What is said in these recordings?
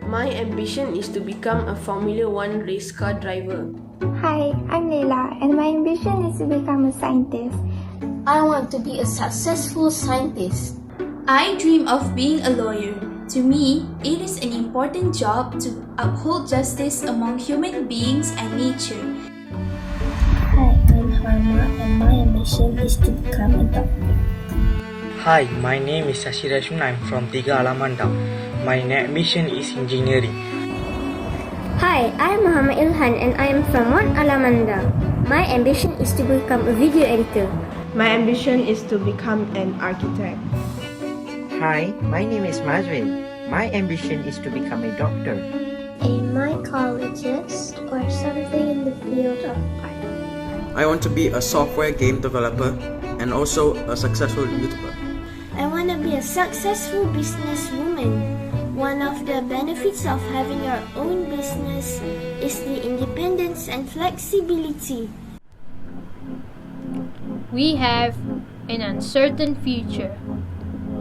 My ambition is to become a Formula One race car driver. Hi, I'm Leila, and my ambition is to become a scientist. I want to be a successful scientist. I dream of being a lawyer. To me, it is an important job to uphold justice among human beings and nature. Hi, I'm Harma, and my ambition is to become a doctor. Hi, my name is Shashirashun. I'm from Alamanda. My ambition is engineering. Hi, I'm Muhammad Ilhan and I am from Alamanda. My ambition is to become a video editor. My ambition is to become an architect. Hi, my name is Mazwin. My ambition is to become a doctor. A mycologist or something in the field of art. I want to be a software game developer and also a successful YouTuber. I want to be a successful businesswoman. One of the benefits of having your own business is the independence and flexibility. We have an uncertain future.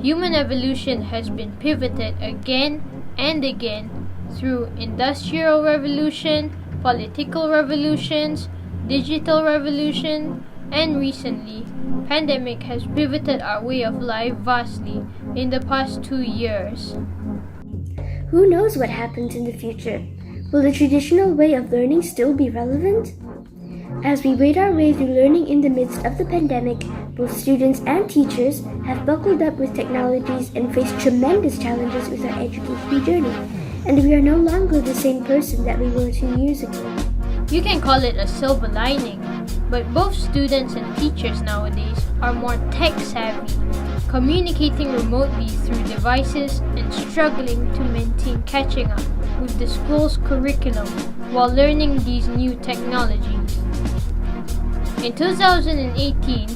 Human evolution has been pivoted again and again through industrial revolution, political revolutions, digital revolution, and recently, pandemic has pivoted our way of life vastly in the past 2 years. Who knows what happens in the future? Will the traditional way of learning still be relevant? As we wade our way through learning in the midst of the pandemic, both students and teachers have buckled up with technologies and faced tremendous challenges with our education journey, and we are no longer the same person that we were 2 years ago. You can call it a silver lining, but both students and teachers nowadays are more tech-savvy, communicating remotely through devices and struggling to maintain catching up with the school's curriculum while learning these new technologies. In 2018,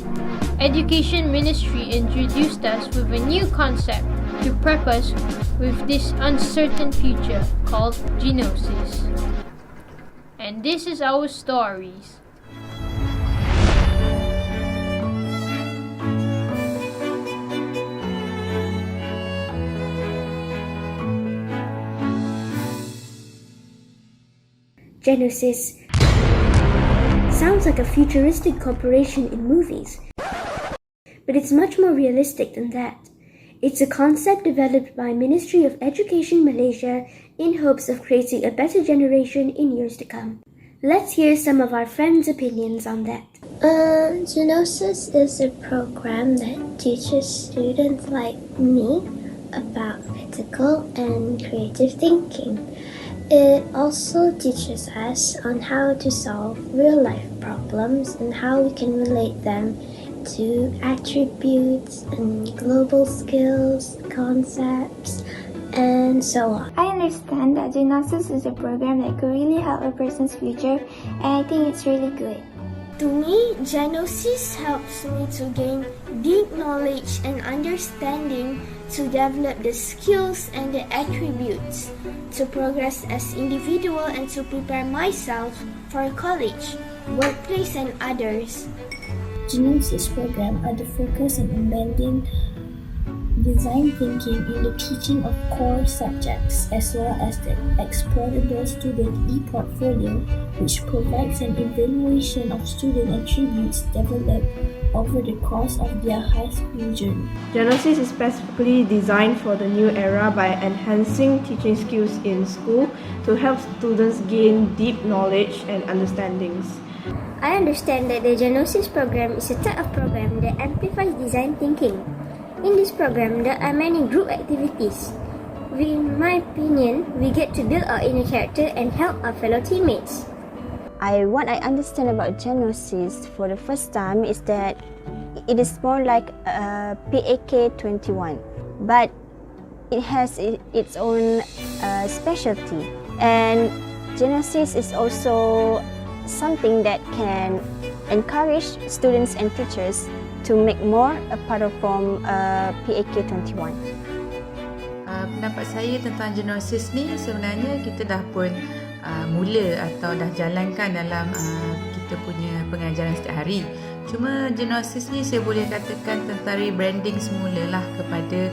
Education Ministry introduced us with a new concept to prep us with this uncertain future called Genosis. And this is our stories. Genosis sounds like a futuristic corporation in movies, but it's much more realistic than that. It's a concept developed by Ministry of Education Malaysia in hopes of creating a better generation in years to come. Let's hear some of our friends' opinions on that. Genosis is a program that teaches students like me about critical and creative thinking. It also teaches us on how to solve real-life problems and how we can relate them to attributes and global skills, concepts, and so on. I understand that Genosis is a program that could really help a person's future, and I think it's really good. To me, Genosis helps me to gain deep knowledge and understanding, to develop the skills and the attributes, to progress as individual and to prepare myself for college, workplace and others. Genosis program are the focus on embedding design thinking in the teaching of core subjects as well as the explorable student e-portfolio, which provides an evaluation of student attributes developed over the course of their high school journey. Genosis is specifically designed for the new era by enhancing teaching skills in school to help students gain deep knowledge and understandings. I understand that the Genosis program is a type of program that amplifies design thinking. In this program, there are many group activities. In my opinion, we get to build our inner character and help our fellow teammates. What I understand about Genosis for the first time is that it is more like PAK 21, but it has its own specialty. And Genosis is also something that can encourage students and teachers to make more a part of from PAK 21. Pendapat saya tentang Genosis ni sebenarnya kita dah pun mula atau dah jalankan dalam kita punya pengajaran setiap hari. Cuma Genosis ni saya boleh katakan tentang rebranding semula lah kepada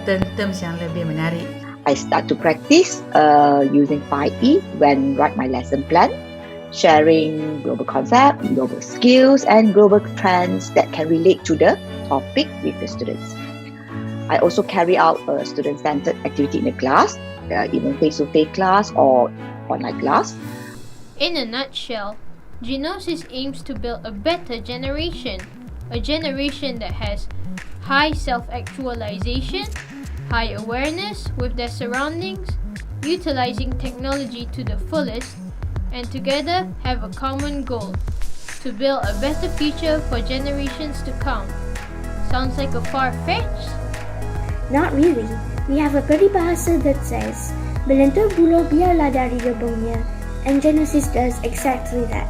term-terms yang lebih menarik. I start to practice using 5E when write my lesson plan, sharing global concept, global skills, and global trends that can relate to the topic with the students. I also carry out a student-centered activity in the class, even face-to-face class or online class. In a nutshell, Genosis aims to build a better generation, a generation that has high self-actualization, high awareness with their surroundings, utilizing technology to the fullest, and together have a common goal, to build a better future for generations to come. Sounds like a far-fetched? Not really. We have a peribahasa that says, "Melentur bulu biarlah dari rebungnya," and Genosis does exactly that,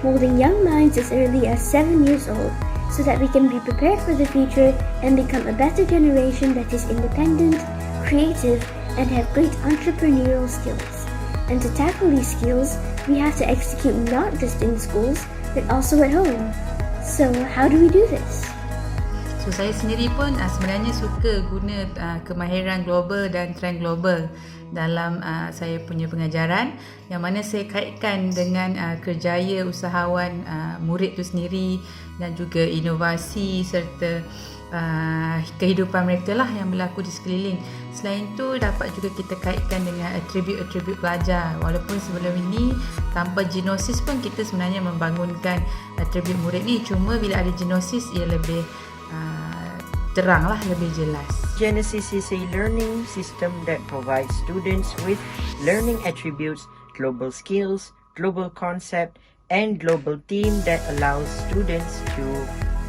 molding young minds as early as 7 years old, so that we can be prepared for the future and become a better generation that is independent, creative, and have great entrepreneurial skills. And to tackle these skills, we have to execute not just in schools, but also at home. So, how do we do this? So saya sendiri pun sebenarnya suka guna kemahiran global dan trend global dalam saya punya pengajaran, yang mana saya kaitkan dengan kerjaya usahawan murid itu sendiri dan juga inovasi serta kehidupan mereka lah yang berlaku di sekeliling. Selain itu dapat juga kita kaitkan dengan atribut-atribut pelajar. Walaupun sebelum ini tanpa Genosis pun kita sebenarnya membangunkan atribut murid ni, cuma bila ada Genosis ia lebih terang lah, lebih jelas. Genosis is a learning system that provides students with learning attributes, global skills, global concept, and global theme that allows students to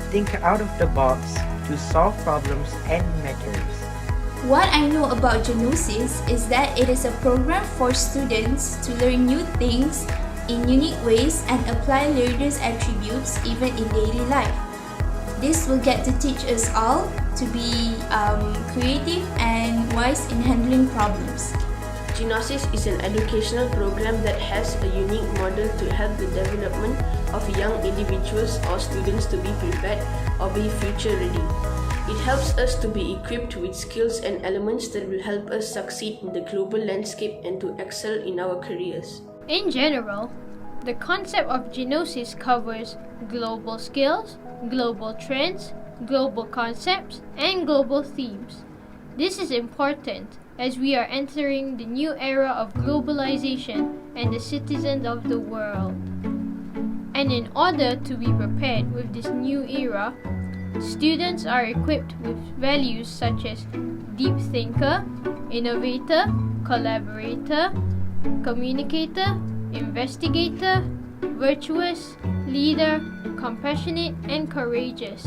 think out of the box to solve problems and matters. What I know about Genosis is that it is a program for students to learn new things in unique ways and apply learners' attributes even in daily life. This will get to teach us all to be creative and wise in handling problems. Genosis is an educational program that has a unique model to help the development of young individuals or students to be prepared or be future ready. It helps us to be equipped with skills and elements that will help us succeed in the global landscape and to excel in our careers. In general, the concept of Genosis covers global skills, global trends, global concepts, and global themes. This is important as we are entering the new era of globalization and the citizens of the world. And in order to be prepared with this new era, students are equipped with values such as deep thinker, innovator, collaborator, communicator, investigator, virtuous, leader, compassionate, and courageous.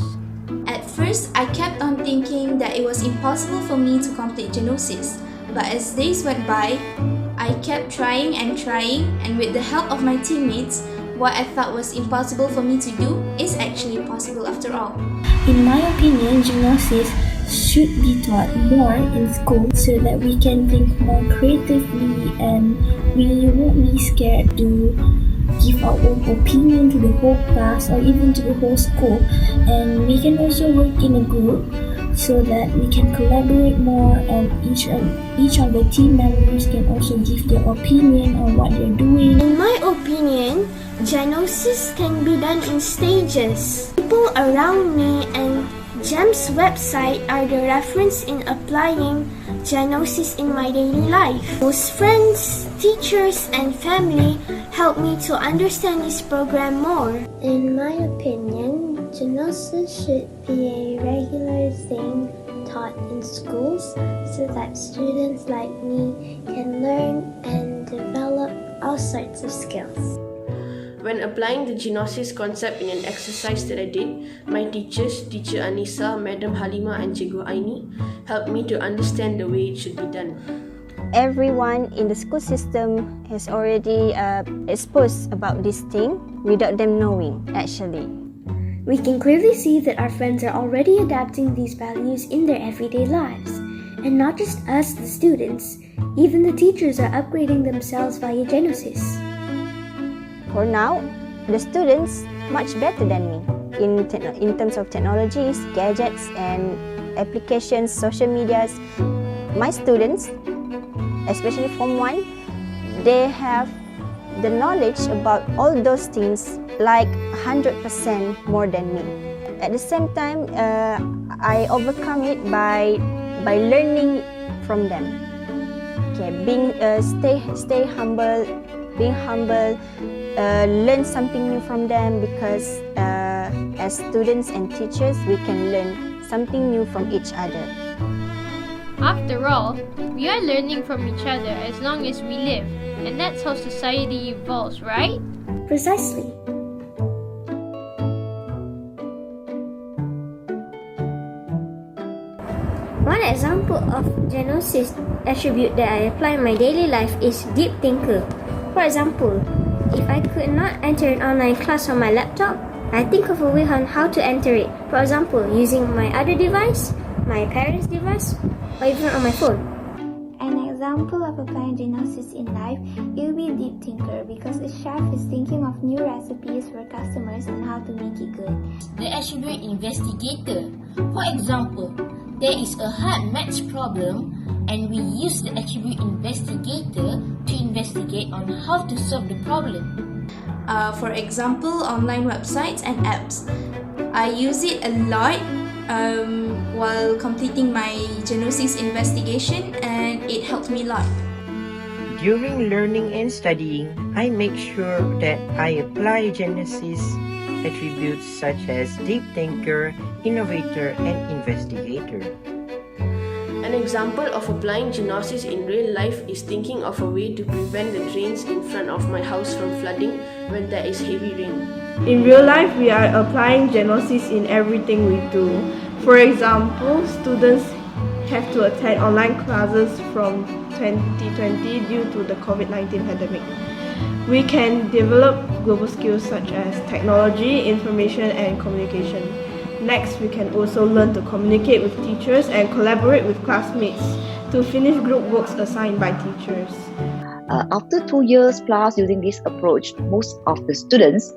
At first, I kept on thinking that it was impossible for me to complete Genosis, but as days went by, I kept trying, and with the help of my teammates, what I thought was impossible for me to do is actually possible after all. In my opinion, Genosis should be taught more in school so that we can think more creatively and we won't be scared to give our own opinion to the whole class or even to the whole school. And we can also work in a group so that we can collaborate more, and each of the team members can also give their opinion on what they're doing. In my opinion, Genosis can be done in stages. People around me and GEM's website are the reference in applying Genosis in my daily life. Most friends, teachers, and family help me to understand this program more. In my opinion, Genosis should be a regular thing taught in schools so that students like me can learn and develop all sorts of skills. When applying the Genosis concept in an exercise that I did, my teachers, Teacher Anissa, Madam Halima, and Cikgu Aini, helped me to understand the way it should be done. Everyone in the school system has already exposed about this thing without them knowing, actually. We can clearly see that our friends are already adapting these values in their everyday lives. And not just us, the students, even the teachers are upgrading themselves via Genosis. For now, the students much better than me in terms of technologies, gadgets, and applications, social medias. My students especially Form 1, they have the knowledge about all those things like 100% more than me. At the same time, I overcome it by learning from them. Okay, stay humble, being humble, learn something new from them, because as students and teachers, we can learn something new from each other. After all, we are learning from each other as long as we live, and that's how society evolves, right? Precisely. One example of Genosis attribute that I apply in my daily life is deep thinker. For example, if I could not enter an online class on my laptop, I think of a way on how to enter it. For example, using my other device, my parents' device, or even on my phone. An example of applying Genosis in life, it will be deep thinker, because a chef is thinking of new recipes for customers and how to make it good. The attribute investigator. For example, there is a hard maths problem and we use the attribute investigator to investigate on how to solve the problem. For example, online websites and apps. I use it a lot while completing my Genosis investigation, and it helped me a lot. During learning and studying, I make sure that I apply Genosis attributes such as deep thinker, innovator, and investigator. An example of applying Genosis in real life is thinking of a way to prevent the drains in front of my house from flooding when there is heavy rain. In real life, we are applying Genosis in everything we do. For example, students have to attend online classes from 2020 due to the COVID-19 pandemic. We can develop global skills such as technology, information, and communication. Next, we can also learn to communicate with teachers and collaborate with classmates to finish group works assigned by teachers. After 2 years plus using this approach, most of the students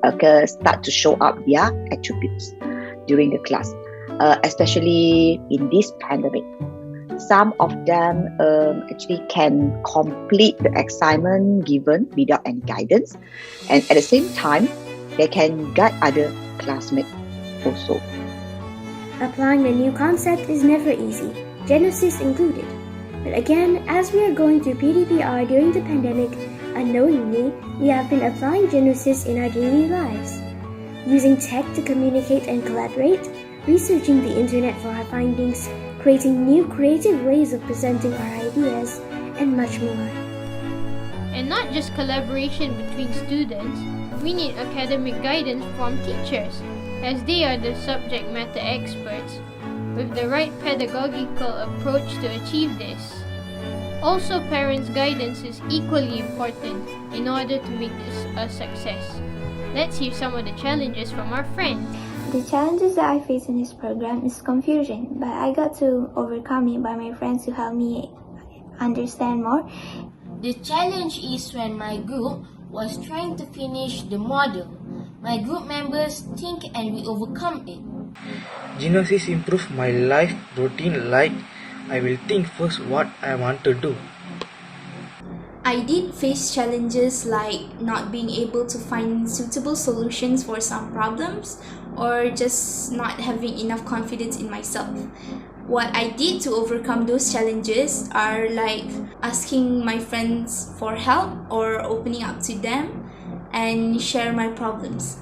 start to show up their attributes during the class, especially in this pandemic. Some of them actually can complete the assignment given without any guidance, and at the same time, they can guide other classmates also. Applying a new concept is never easy, Genosis included. But again, as we are going through PDPR during the pandemic, unknowingly, we have been applying Genosis in our daily lives. Using tech to communicate and collaborate, researching the internet for our findings, creating new creative ways of presenting our ideas, and much more. And not just collaboration between students, we need academic guidance from teachers, as they are the subject matter experts, with the right pedagogical approach to achieve this. Also, parents' guidance is equally important in order to make this a success. Let's hear some of the challenges from our friends. The challenges that I face in this program is confusion, but I got to overcome it by my friends who helped me understand more. The challenge is when my group was trying to finish the model. My group members think and we overcome it. Genosis improved my life routine, like I will think first what I want to do. I did face challenges like not being able to find suitable solutions for some problems, or just not having enough confidence in myself. What I did to overcome those challenges are like asking my friends for help or opening up to them and share my problems.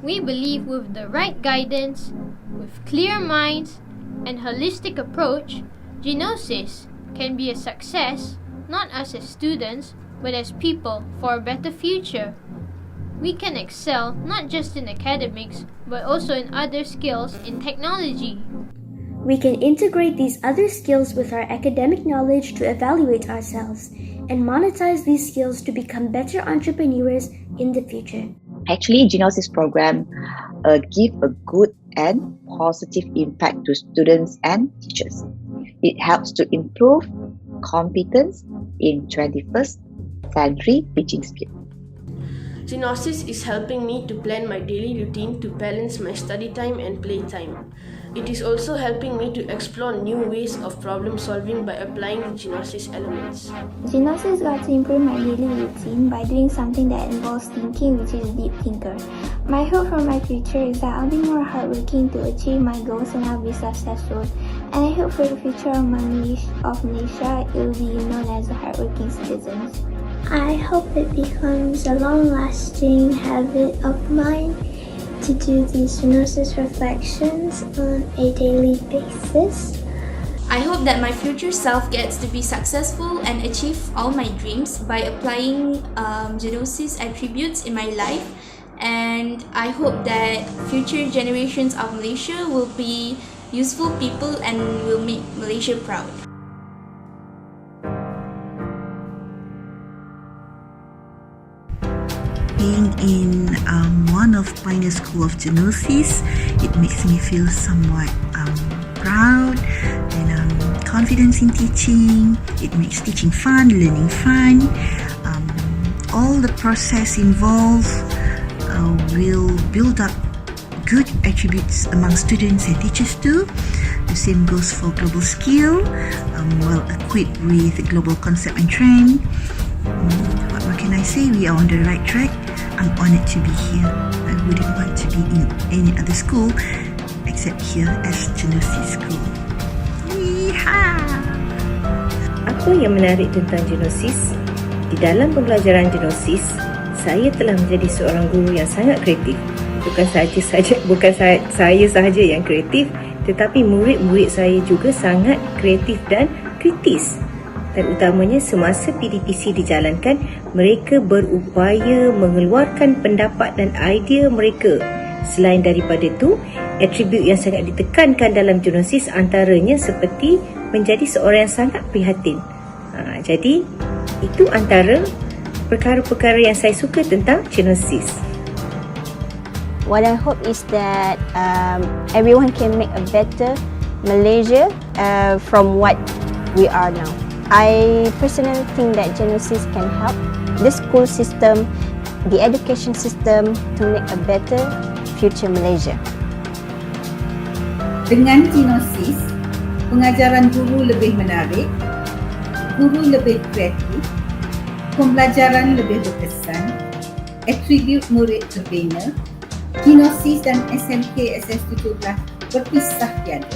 We believe with the right guidance, with clear minds, and holistic approach, Genosis can be a success, not us as students, but as people for a better future. We can excel not just in academics, but also in other skills in technology. We can integrate these other skills with our academic knowledge to evaluate ourselves and monetize these skills to become better entrepreneurs in the future. Actually, Genosis program give a good and positive impact to students and teachers. It helps to improve competence in 21st century teaching skills. Genosis is helping me to plan my daily routine to balance my study time and play time. It is also helping me to explore new ways of problem solving by applying the Genosis elements. Genosis got to improve my daily routine by doing something that involves thinking, which is deep thinker. My hope for my future is that I'll be more hardworking to achieve my goals and I'll be successful. And I hope for the future of Malaysia, it will be known as the hardworking citizens. I hope it becomes a long-lasting habit of mine to do these Genosis reflections on a daily basis. I hope that my future self gets to be successful and achieve all my dreams by applying Genosis attributes in my life, and I hope that future generations of Malaysia will be useful people and will make Malaysia proud. Being in one of Pioneer School of Genosis, it makes me feel somewhat proud and confidence in teaching. It makes teaching fun, learning fun. All the process involved will build up good attributes among students and teachers too. The same goes for global skill, well equipped with global concept and trend. What more can I say? We are on the right track. I'm honoured to be here. I wouldn't want to be in any other school except here as Genosis School. Yeehaw! Apa yang menarik tentang Genosis? Di dalam pembelajaran Genosis, saya telah menjadi seorang guru yang sangat kreatif. Bukan saya sahaja yang kreatif, tetapi murid-murid saya juga sangat kreatif dan kritis. Dan utamanya semasa PDPC dijalankan, mereka berupaya mengeluarkan pendapat dan idea mereka. Selain daripada itu, atribut yang sangat ditekankan dalam Genosis antaranya seperti menjadi seorang yang sangat prihatin. Jadi, itu antara perkara-perkara yang saya suka tentang Genosis. What I hope is that everyone can make a better Malaysia from what we are now. I personally think that Genosis can help the school system, the education system to make a better future Malaysia. Dengan Genosis, pengajaran guru lebih menarik, guru lebih kreatif, pembelajaran lebih berkesan, atribut murid terbina, Genosis dan SMK SS17 berpisah tiada.